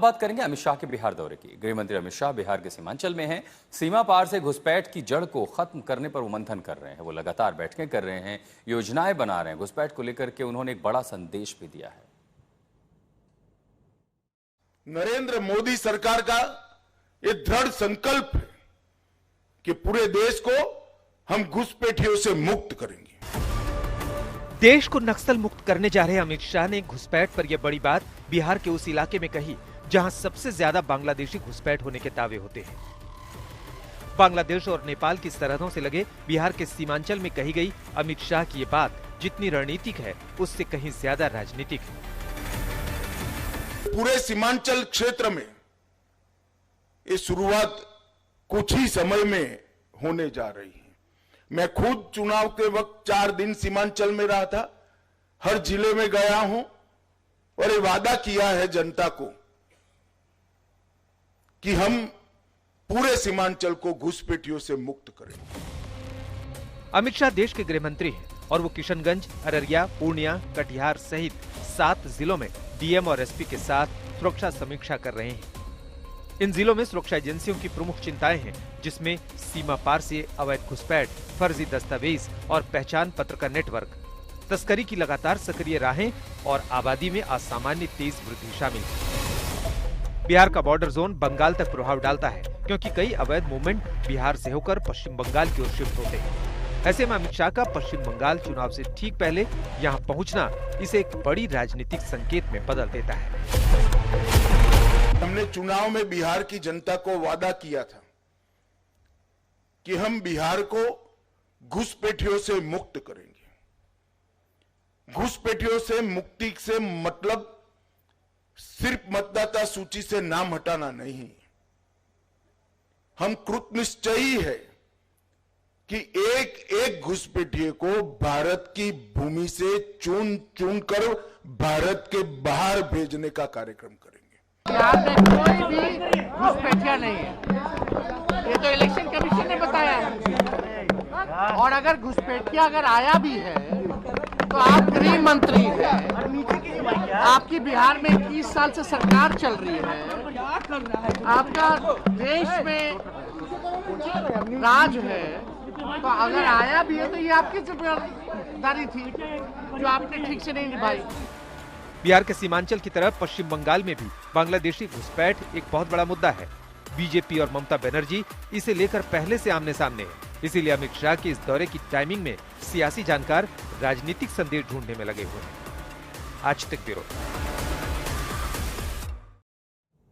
बात करेंगे अमित शाह के बिहार दौरे की। गृह मंत्री अमित शाह बिहार के सीमांचल में हैं। सीमा पार से घुसपैठ की जड़ को खत्म करने पर वो मंथन कर रहे हैं। वो लगातार बैठकें कर रहे हैं, योजनाएं बना रहे हैं। घुसपैठ को लेकर के उन्होंने एक बड़ा संदेश भी दिया है। नरेंद्र मोदी सरकार का ये दृढ़ संकल्प है कि पूरे देश को हम घुसपैठियों से मुक्त करेंगे। देश को नक्सल मुक्त करने जा रहे अमित शाह ने घुसपैठ पर यह बड़ी बात बिहार के उस इलाके में कही जहां सबसे ज्यादा बांग्लादेशी घुसपैठ होने के दावे होते हैं। बांग्लादेश और नेपाल की सरहदों से लगे बिहार के सीमांचल में कही गई अमित शाह की ये बात जितनी रणनीतिक है उससे कहीं ज्यादा राजनीतिक है। पूरे सीमांचल क्षेत्र में ये शुरुआत कुछ ही समय में होने जा रही है। मैं खुद चुनाव के वक्त 4 दिन सीमांचल में रहा था, हर जिले में गया हूं और ये वादा किया है जनता को कि हम पूरे सीमांचल को घुसपैठियों से मुक्त करेंगे। अमित शाह देश के गृह मंत्री हैं और वो किशनगंज, अररिया, पूर्णिया, कटिहार सहित 7 जिलों में डीएम और एसपी के साथ सुरक्षा समीक्षा कर रहे हैं। इन जिलों में सुरक्षा एजेंसियों की प्रमुख चिंताएं हैं, जिसमें सीमा पार से अवैध घुसपैठ, फर्जी दस्तावेज और पहचान पत्र का नेटवर्क, तस्करी की लगातार सक्रिय राहें और आबादी में असामान्य तेज वृद्धि शामिल है। बिहार का बॉर्डर जोन बंगाल तक प्रभाव डालता है, क्योंकि कई अवैध मूवमेंट बिहार से होकर पश्चिम बंगाल की ओर शिफ्ट होते हैं। ऐसे में अमित शाह का पश्चिम बंगाल चुनाव से ठीक पहले यहाँ पहुँचना इसे एक बड़ी राजनीतिक संकेत में बदल देता है। हमने चुनाव में बिहार की जनता को वादा किया था कि हम बिहार को घुसपैठियों से मुक्त करेंगे। घुसपैठियों से मुक्ति से मतलब सिर्फ मतदाता सूची से नाम हटाना नहीं, हम कृतनिश्चयी है कि एक एक घुसपैठिए को भारत की भूमि से चुन चुन कर भारत के बाहर भेजने का कार्यक्रम करेंगे। बिहार में कोई भी घुसपैठिया नहीं है, ये तो इलेक्शन कमीशन ने बताया है। और अगर घुसपैठिया अगर आया भी है तो आप गृह मंत्री हैं, आपकी बिहार में 21 साल से सरकार चल रही है, आपका देश में राज है, तो अगर आया भी है तो ये आपकी जिम्मेदारी थी जो आपने ठीक से नहीं निभाई। बिहार के सीमांचल की तरफ पश्चिम बंगाल में भी बांग्लादेशी घुसपैठ एक बहुत बड़ा मुद्दा है। बीजेपी और ममता बनर्जी इसे लेकर पहले से आमने सामने है। इसीलिए अमित शाह के इस दौरे की टाइमिंग में सियासी जानकार राजनीतिक संदेश ढूंढने में लगे हुए हैं। आज तक ब्यूरो।